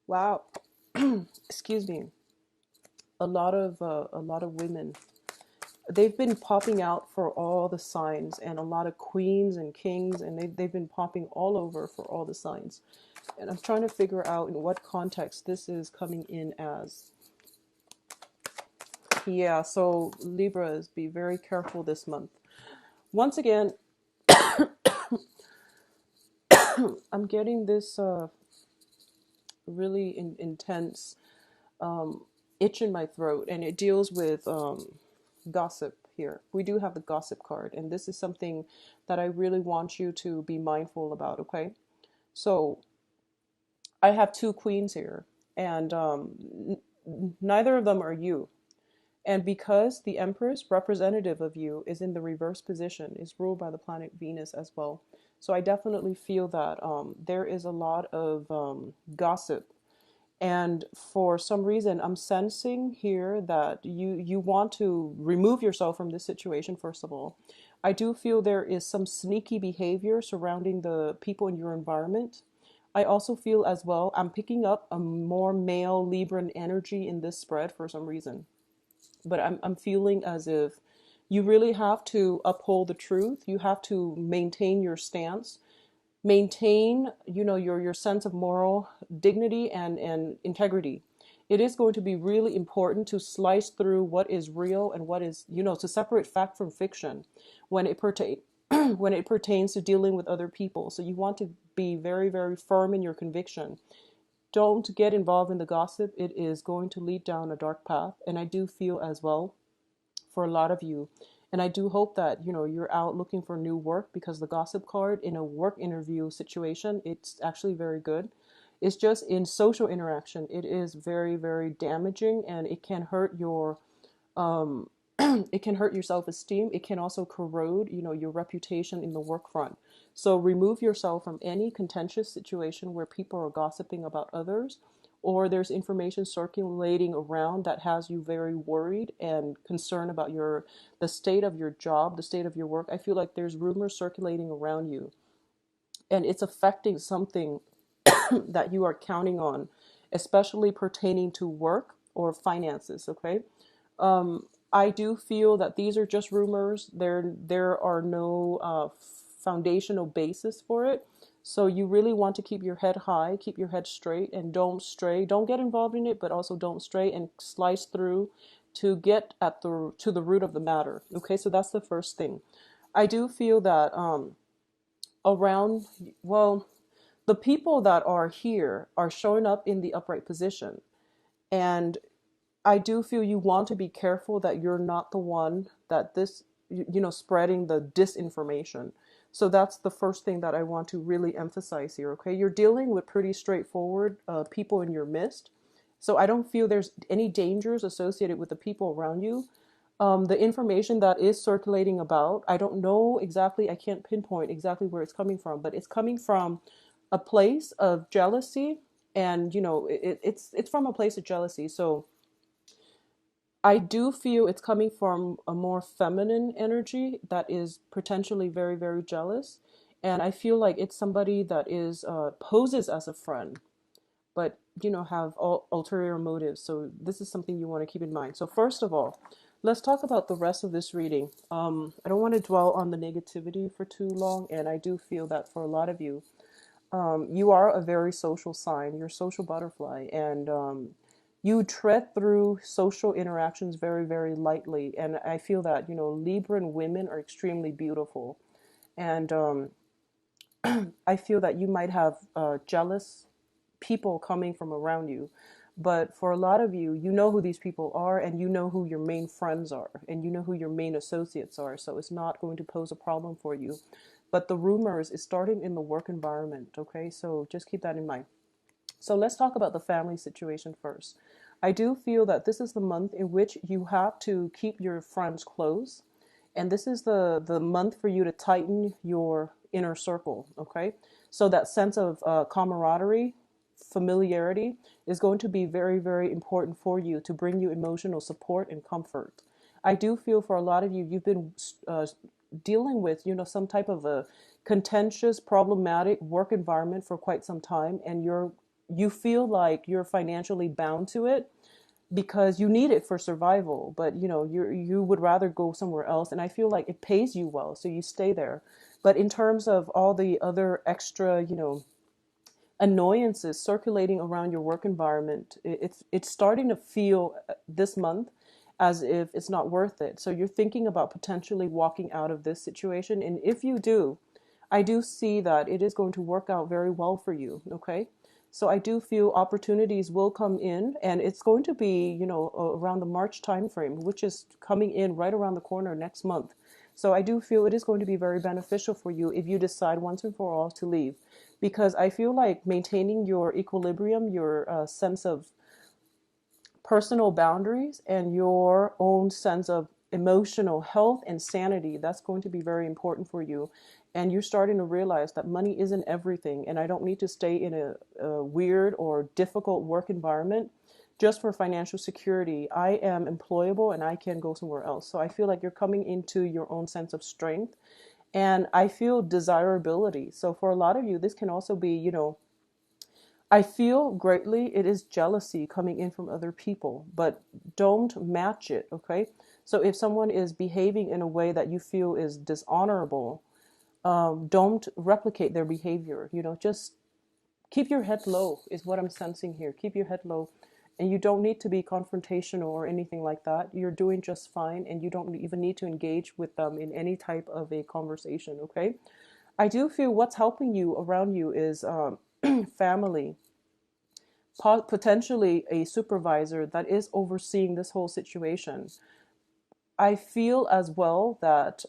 Wow. Excuse me. A lot of women. They've been popping out for all the signs, and a lot of queens and kings, and they've been popping all over for all the signs. And I'm trying to figure out in what context this is coming in as. Yeah, so Libras, be very careful this month. Once again, I'm getting this really intense itch in my throat, and it deals with gossip here. We do have the gossip card, and this is something that I really want you to be mindful about, okay? So I have two queens here, and neither of them are you. And because the Empress, representative of you, is in the reverse position, is ruled by the planet Venus as well. So I definitely feel that there is a lot of gossip, and for some reason I'm sensing here that you want to remove yourself from this situation. First of all, I do feel there is some sneaky behavior surrounding the people in your environment. I also feel as well, I'm picking up a more male Libran energy in this spread for some reason, but I'm feeling as if you really have to uphold the truth. You have to maintain your stance, maintain, your sense of moral dignity and integrity. It is going to be really important to slice through what is real and what is, to separate fact from fiction when it pertains when it pertains to dealing with other people. So you want to be very, very firm in your conviction. Don't get involved in the gossip. It is going to lead down a dark path. And I do feel as well for a lot of you, and I do hope that you're out looking for new work, because the gossip card in a work interview situation, it's actually very good. It's just in social interaction, it is very, very damaging, and it can hurt your um it can hurt your self-esteem. It can also corrode, your reputation in the work front. So remove yourself from any contentious situation where people are gossiping about others, or there's information circulating around that has you very worried and concerned about the state of your job, the state of your work. I feel like there's rumors circulating around you, and it's affecting something that you are counting on, especially pertaining to work or finances, okay? I do feel that these are just rumors. There are no foundational basis for it. So you really want to keep your head high, keep your head straight, and don't stray. Don't get involved in it, but also don't stray, and slice through to get at the root of the matter. Okay, so that's the first thing. I do feel that around, well, the people that are here are showing up in the upright position, and I do feel you want to be careful that you're not the one that spreading the disinformation. So that's the first thing that I want to really emphasize here, okay? You're dealing with pretty straightforward people in your midst. So I don't feel there's any dangers associated with the people around you. The information that is circulating about, I don't know exactly, I can't pinpoint exactly where it's coming from, but it's coming from a place of jealousy. And, it's from a place of jealousy. So I do feel it's coming from a more feminine energy that is potentially very, very jealous. And I feel like it's somebody that is poses as a friend, but have ulterior motives. So this is something you want to keep in mind. So first of all, let's talk about the rest of this reading. I don't want to dwell on the negativity for too long, and I do feel that for a lot of you, you are a very social sign. You're a social butterfly, and you tread through social interactions very, very lightly. And I feel that Libran women are extremely beautiful, and I feel that you might have jealous people coming from around you. But for a lot of you, you know who these people are, and you know who your main friends are, and you know who your main associates are. So it's not going to pose a problem for you. But the rumors is starting in the work environment, okay? So just keep that in mind. So let's talk about the family situation first. I do feel that this is the month in which you have to keep your friends close. And this is the month for you to tighten your inner circle, okay? So that sense of camaraderie, familiarity is going to be very, very important for you to bring you emotional support and comfort. I do feel for a lot of you, you've been dealing with, some type of a contentious, problematic work environment for quite some time, and you're you feel like you're financially bound to it because you need it for survival, but you would rather go somewhere else, and I feel like it pays you well, so you stay there. But in terms of all the other extra, annoyances circulating around your work environment, it's starting to feel this month as if it's not worth it. So you're thinking about potentially walking out of this situation, and if you do, I do see that it is going to work out very well for you. Okay. So I do feel opportunities will come in, and it's going to be, around the March timeframe, which is coming in right around the corner next month. So I do feel it is going to be very beneficial for you if you decide once and for all to leave, because I feel like maintaining your equilibrium, your sense of personal boundaries, and your own sense of emotional health and sanity, that's going to be very important for you. And you're starting to realize that money isn't everything, and I don't need to stay in a weird or difficult work environment just for financial security. I am employable and I can go somewhere else. So I feel like you're coming into your own sense of strength, and I feel desirability. So for a lot of you, this can also be, I feel greatly it is jealousy coming in from other people, but don't match it, okay? So if someone is behaving in a way that you feel is dishonorable, don't replicate their behavior. Just keep your head low, is what I'm sensing here. Keep your head low. And you don't need to be confrontational or anything like that. You're doing just fine, and you don't even need to engage with them in any type of a conversation, okay? I do feel what's helping you around you is family, potentially a supervisor that is overseeing this whole situation. I feel as well that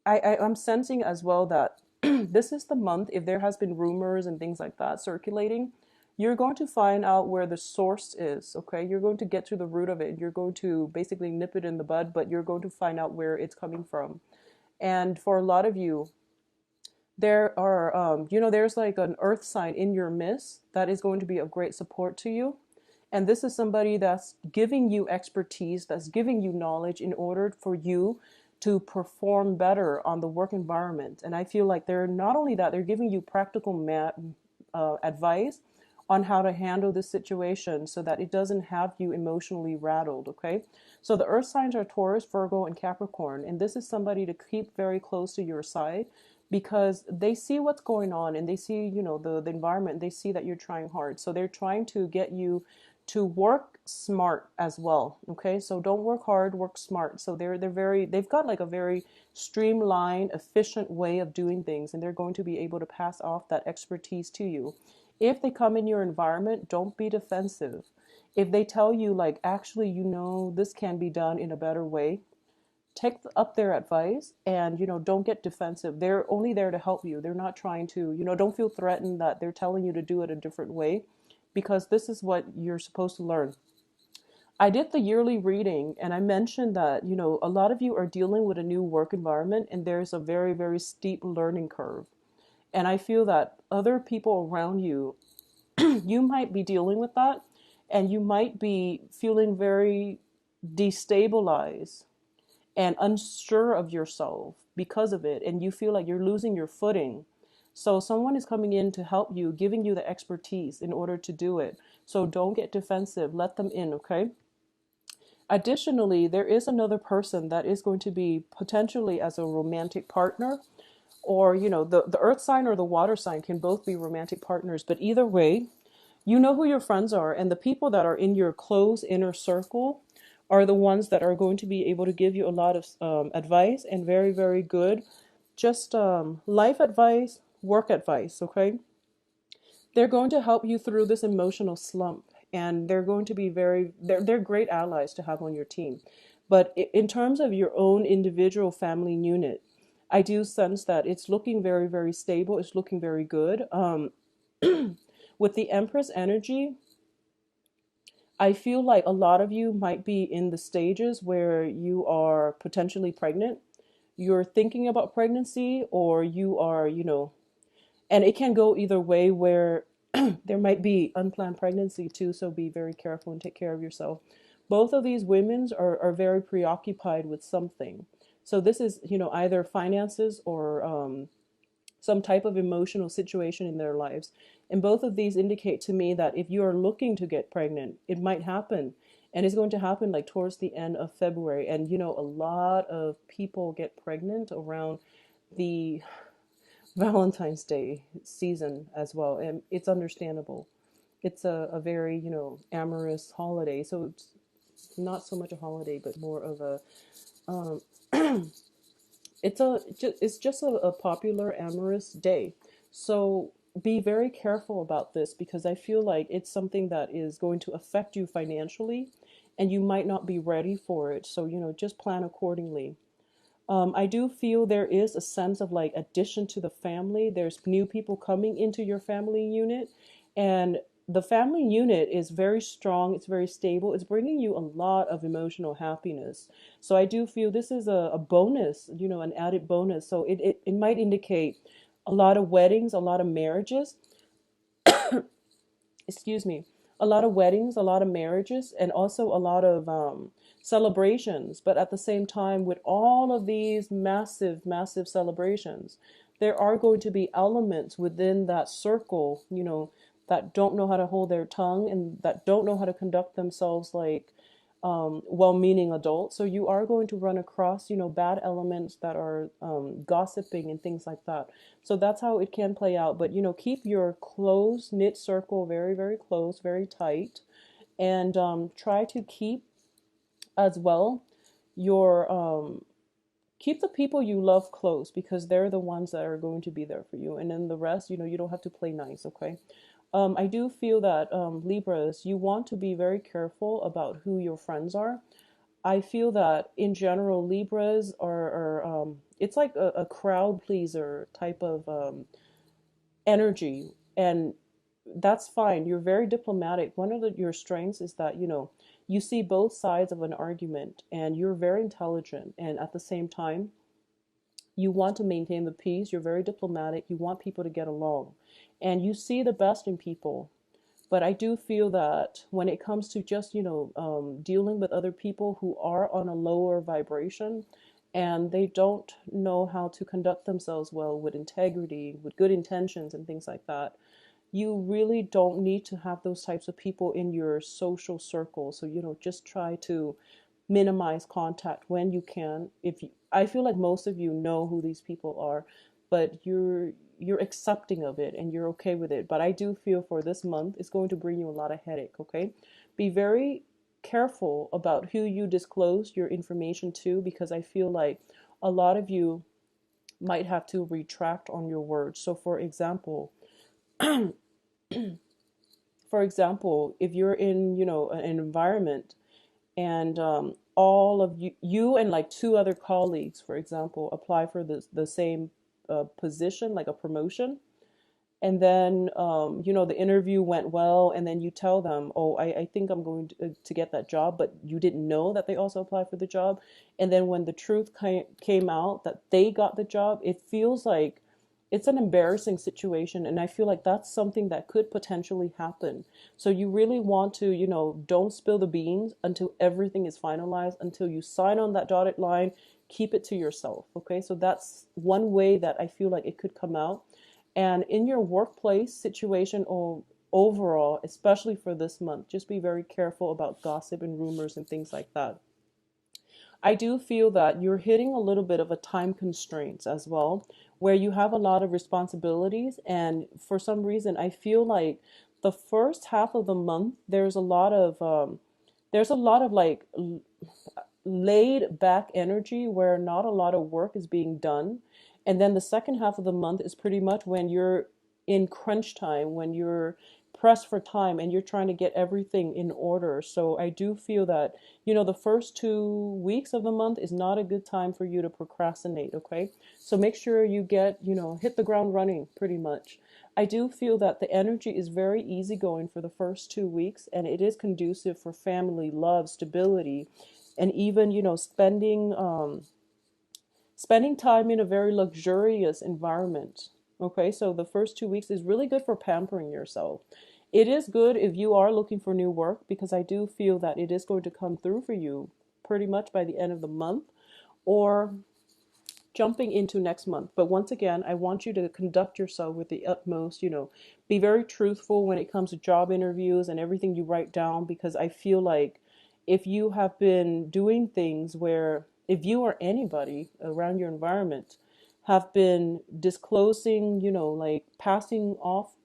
I'm sensing as well that this is the month, if there has been rumors and things like that circulating, you're going to find out where the source is, okay? You're going to get to the root of it. You're going to basically nip it in the bud, but you're going to find out where it's coming from. And for a lot of you, there are, there's like an earth sign in your midst that is going to be of great support to you. And this is somebody that's giving you expertise, that's giving you knowledge in order for you to perform better on the work environment. And I feel like they're not only that, they're giving you practical advice on how to handle this situation so that it doesn't have you emotionally rattled, okay? So the earth signs are Taurus, Virgo, and Capricorn. And this is somebody to keep very close to your side, because they see what's going on, and they see, the environment. They see that you're trying hard. So they're trying to get you to work smart as well. Okay. So don't work hard, work smart. So they've got like a very streamlined, efficient way of doing things, and they're going to be able to pass off that expertise to you. If they come in your environment, don't be defensive. If they tell you, like, actually, this can be done in a better way, take up their advice, and don't get defensive. They're only there to help you. They're not trying to, don't feel threatened that they're telling you to do it a different way, because this is what you're supposed to learn. I did the yearly reading, and I mentioned that a lot of you are dealing with a new work environment, and there's a very, very steep learning curve. And I feel that other people around you, you might be dealing with that, and you might be feeling very destabilized and unsure of yourself because of it, and you feel like you're losing your footing. So someone is coming in to help you, giving you the expertise in order to do it. So don't get defensive. Let them in, okay? Additionally, there is another person that is going to be potentially as a romantic partner, or the earth sign or the water sign can both be romantic partners, but either way, you know who your friends are, and the people that are in your close inner circle are the ones that are going to be able to give you a lot of advice, and very, very good, just life advice, work advice, okay? They're going to help you through this emotional slump, and they're going to be they're great allies to have on your team. But in terms of your own individual family unit, I do sense that it's looking very, very stable. It's looking very good. With the Empress energy, I feel like a lot of you might be in the stages where you are potentially pregnant. You're thinking about pregnancy, or you are, and it can go either way, where there might be unplanned pregnancy too. So be very careful and take care of yourself. Both of these women are very preoccupied with something. So this is, either finances or some type of emotional situation in their lives. And both of these indicate to me that if you are looking to get pregnant, it might happen. And it's going to happen like towards the end of February. And a lot of people get pregnant around the Valentine's Day season as well. And it's understandable. It's a very, amorous holiday. So it's not so much a holiday, but more of a, um, it's just a popular amorous day. So be very careful about this because I feel like it's something that is going to affect you financially and you might not be ready for it. So, just plan accordingly. I do feel there is a sense of like addition to the family. There's new people coming into your family unit, and the family unit is very strong. It's very stable. It's bringing you a lot of emotional happiness. So I do feel this is a bonus, an added bonus. So it might indicate a lot of weddings, a lot of marriages, excuse me, a lot of weddings, a lot of marriages, and also a lot of celebrations. But at the same time, with all of these massive, massive celebrations, there are going to be elements within that circle, that don't know how to hold their tongue and that don't know how to conduct themselves like well-meaning adults. So you are going to run across, bad elements that are gossiping and things like that. So that's how it can play out. But, keep your close knit circle very, very close, very tight, and try to keep as well your keep the people you love close because they're the ones that are going to be there for you. And then the rest, you don't have to play nice, okay? I do feel that Libras, you want to be very careful about who your friends are. I feel that in general, Libras are it's like a crowd pleaser type of energy, and that's fine. You're very diplomatic. One of your strengths is that you see both sides of an argument, and you're very intelligent, and at the same time, you want to maintain the peace. You're very diplomatic. You want people to get along, and you see the best in people. But I do feel that when it comes to just, dealing with other people who are on a lower vibration and they don't know how to conduct themselves well with integrity, with good intentions and things like that, you really don't need to have those types of people in your social circle. So, just try to minimize contact when you can. I feel like most of you know who these people are, but you're accepting of it and you're okay with it. But I do feel for this month, it's going to bring you a lot of headache, okay? Be very careful about who you disclose your information to because I feel like a lot of you might have to retract on your words. So for example, if you're in, an environment and all of you and like two other colleagues, for example, apply for the same position, like a promotion, and then the interview went well, and then you tell them, oh, I think I'm going to get that job, but you didn't know that they also applied for the job. And then when the truth came out that they got the job, it feels like it's an embarrassing situation, and I feel like that's something that could potentially happen. So you really want to, don't spill the beans until everything is finalized, until you sign on that dotted line. Keep it to yourself, okay? So that's one way that I feel like it could come out. And in your workplace situation or overall, especially for this month, just be very careful about gossip and rumors and things like that. I do feel that you're hitting a little bit of a time constraints as well, where you have a lot of responsibilities. And for some reason, I feel like the first half of the month, there's a lot of like laid back energy where not a lot of work is being done. And then the second half of the month is pretty much when you're in crunch time, when you're pressed for time and you're trying to get everything in order. So I do feel that, the first 2 weeks of the month is not a good time for you to procrastinate, okay? So make sure you get, hit the ground running pretty much. I do feel that the energy is very easygoing for the first 2 weeks, and it is conducive for family, love, stability, and even, spending time in a very luxurious environment. Okay, so the first 2 weeks is really good for pampering yourself. It is good if you are looking for new work because I do feel that it is going to come through for you pretty much by the end of the month. Or jumping into next month. But once again, I want you to conduct yourself with the utmost, be very truthful when it comes to job interviews and everything you write down, because I feel like if you have been doing things where, if you or anybody around your environment have been disclosing, like passing off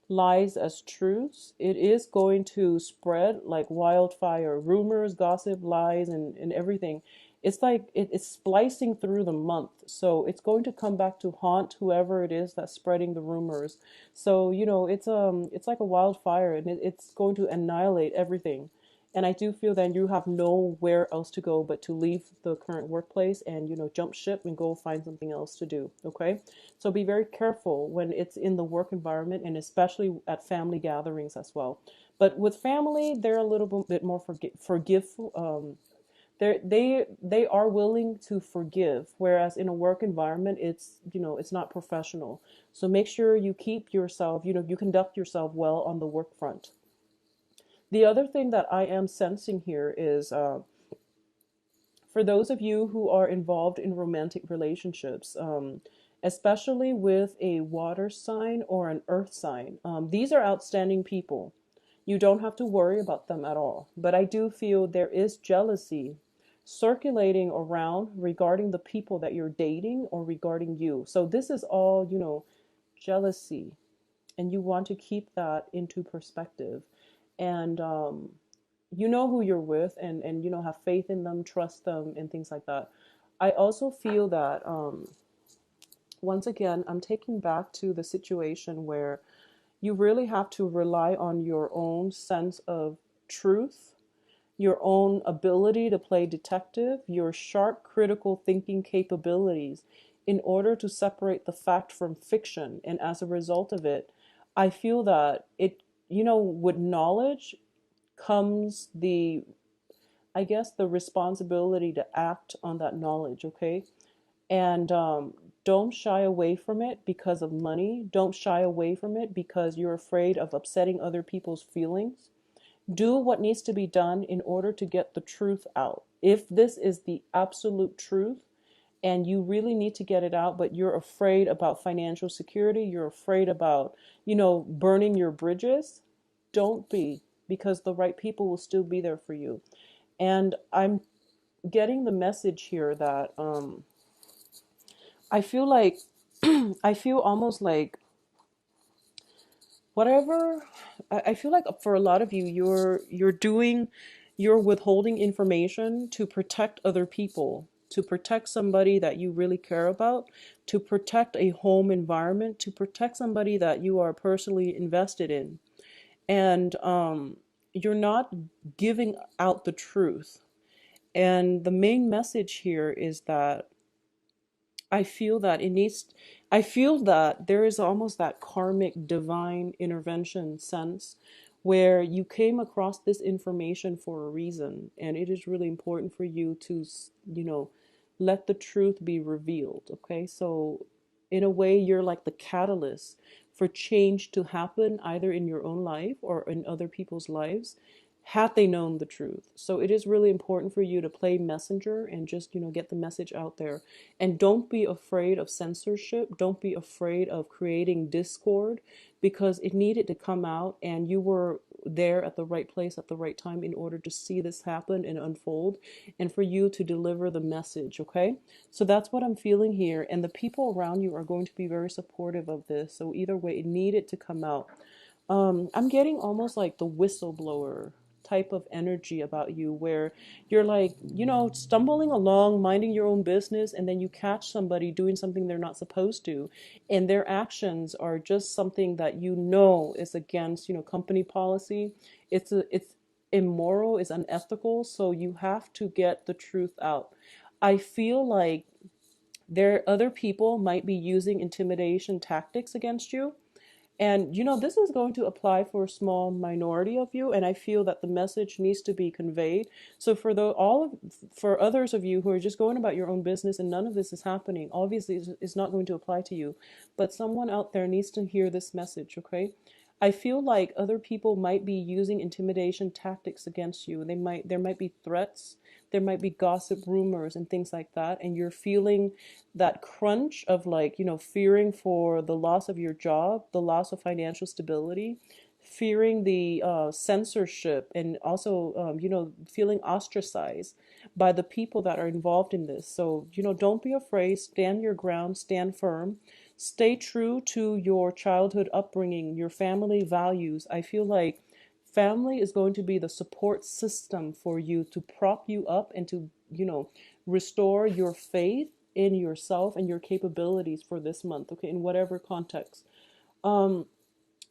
lies as truths, it is going to spread like wildfire. Rumors, gossip, lies, and everything. It's like it's splicing through the month. So it's going to come back to haunt whoever it is that's spreading the rumors. So, it's like a wildfire, and it's going to annihilate everything. And I do feel that you have nowhere else to go but to leave the current workplace and, jump ship and go find something else to do. Okay. So be very careful when it's in the work environment, and especially at family gatherings as well. But with family, they're a little bit more forgiveful. They are willing to forgive, whereas in a work environment, it's not professional. So make sure you keep yourself, you conduct yourself well on the work front. The other thing that I am sensing here is, for those of you who are involved in romantic relationships, especially with a water sign or an earth sign, these are outstanding people. You don't have to worry about them at all. But I do feel there is jealousy circulating around regarding the people that you're dating or regarding you. So this is all, jealousy. And you want to keep that into perspective. And you know who you're with, and have faith in them, trust them, and things like that. I also feel that, once again, I'm taking back to the situation where you really have to rely on your own sense of truth, your own ability to play detective, your sharp critical thinking capabilities in order to separate the fact from fiction. And as a result of it, I feel that with knowledge comes I guess, the responsibility to act on that knowledge, okay? And don't shy away from it because of money. Don't shy away from it because you're afraid of upsetting other people's feelings. Do what needs to be done in order to get the truth out. If this is the absolute truth and you really need to get it out, but you're afraid about financial security, you're afraid about, burning your bridges, don't be, because the right people will still be there for you. And I'm getting the message here that, I feel like, I feel almost like whatever, I feel like for a lot of you, you're withholding information to protect other people, to protect somebody that you really care about, to protect a home environment, to protect somebody that you are personally invested in. And you're not giving out the truth. And the main message here is that I feel that it needs, I feel that there is almost that karmic divine intervention sense where you came across this information for a reason. And it is really important for you to, let the truth be revealed. Okay. So, in a way, you're like the catalyst for change to happen either in your own life or in other people's lives had they known the truth. So it is really important for you to play messenger and just, get the message out there. And don't be afraid of censorship. Don't be afraid of creating discord, because it needed to come out and you were there at the right place at the right time in order to see this happen and unfold and for you to deliver the message. Okay. So that's what I'm feeling here. And the people around you are going to be very supportive of this. So either way, it needed to come out. I'm getting almost like the whistleblower type of energy about you where you're like, stumbling along, minding your own business, and then you catch somebody doing something they're not supposed to. And their actions are just something that is against, company policy. It's immoral, it's unethical. So you have to get the truth out. I feel like other people might be using intimidation tactics against you, and this is going to apply for a small minority of you, and I feel that the message needs to be conveyed. So for others of you who are just going about your own business and none of this is happening, obviously it's not going to apply to you. But someone out there needs to hear this message, okay? I feel like other people might be using intimidation tactics against you. There might be threats, there might be gossip, rumors, and things like that, and you're feeling that crunch of, like, fearing for the loss of your job, the loss of financial stability, fearing the censorship, and also feeling ostracized by the people that are involved in this. So, don't be afraid, stand your ground, stand firm. Stay true to your childhood upbringing, your family values. I feel like family is going to be the support system for you to prop you up and to, restore your faith in yourself and your capabilities for this month, okay, in whatever context. Um,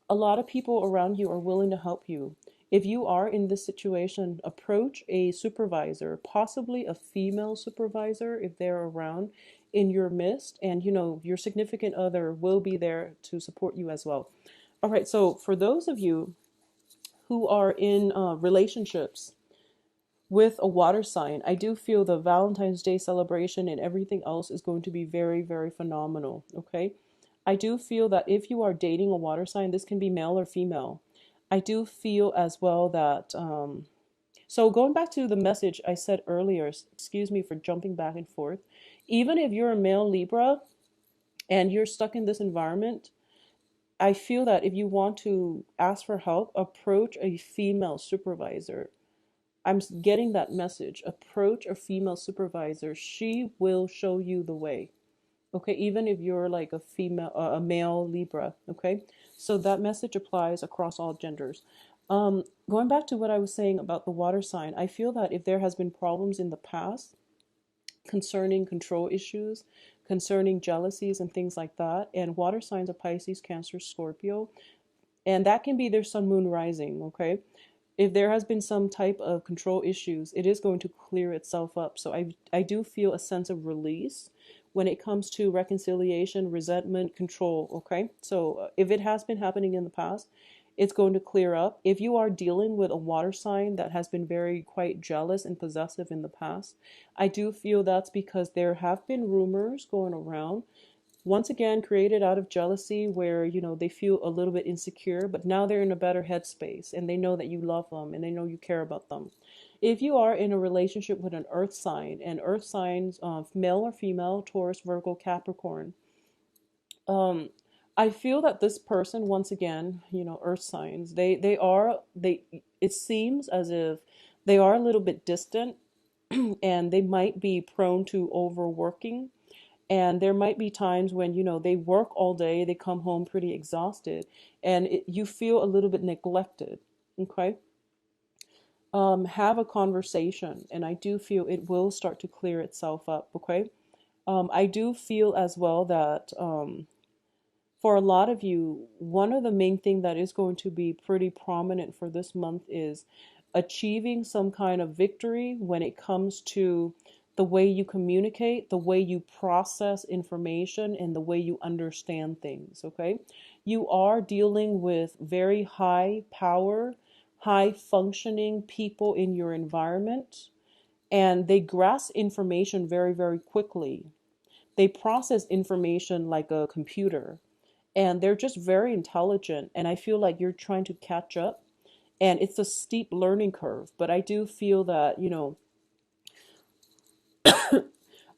a lot of people around you are willing to help you. If you are in this situation, approach a supervisor, possibly a female supervisor if they're around in your midst, and your significant other will be there to support you as well. All right, so for those of you who are in relationships with a water sign, I do feel the Valentine's Day celebration and everything else is going to be very, very phenomenal. Okay. I do feel that if you are dating a water sign, this can be male or female. I do feel as well that, so going back to the message I said earlier, excuse me for jumping back and forth, even if you're a male Libra and you're stuck in this environment, I feel that if you want to ask for help, approach a female supervisor. I'm getting that message. Approach a female supervisor. She will show you the way. Okay, even if you're like a female, a male Libra. Okay, so that message applies across all genders. Going back to what I was saying about the water sign, I feel that if there has been problems in the past concerning control issues, concerning jealousies and things like that, and water signs are Pisces, Cancer, Scorpio, and that can be their sun, moon, rising. Okay, if there has been some type of control issues, it is going to clear itself up. So I do feel a sense of release when it comes to reconciliation, resentment, control. Okay, so if it has been happening in the past, it's going to clear up. If you are dealing with a water sign that has been very quite jealous and possessive in the past, I do feel that's because there have been rumors going around, once again created out of jealousy, where they feel a little bit insecure, but now they're in a better headspace and they know that you love them and they know you care about them. If you are in a relationship with an earth sign, and earth signs, male or female, Taurus, Virgo, Capricorn, um I feel that this person, once again, earth signs, they it seems as if they are a little bit distant and they might be prone to overworking, and there might be times when they work all day, they come home pretty exhausted, and you feel a little bit neglected. Okay. Have a conversation, and I do feel it will start to clear itself up. Okay. I do feel as well that for a lot of you, one of the main thing that is going to be pretty prominent for this month is achieving some kind of victory when it comes to the way you communicate, the way you process information, and the way you understand things. Okay. You are dealing with very high power, high functioning people in your environment, and they grasp information very, very quickly. They process information like a computer, and they're just very intelligent, and I feel like you're trying to catch up, and it's a steep learning curve, but I do feel that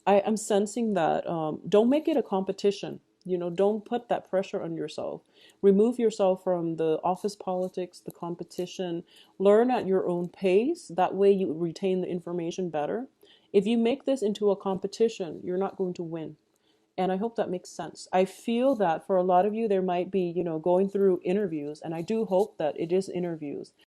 I'm sensing that, don't make it a competition. Don't put that pressure on yourself. Remove yourself from the office politics, the competition. Learn at your own pace. That way you retain the information better. If you make this into a competition, you're not going to win. And I hope that makes sense. I feel that for a lot of you, there might be, going through interviews, and I do hope that it is interviews.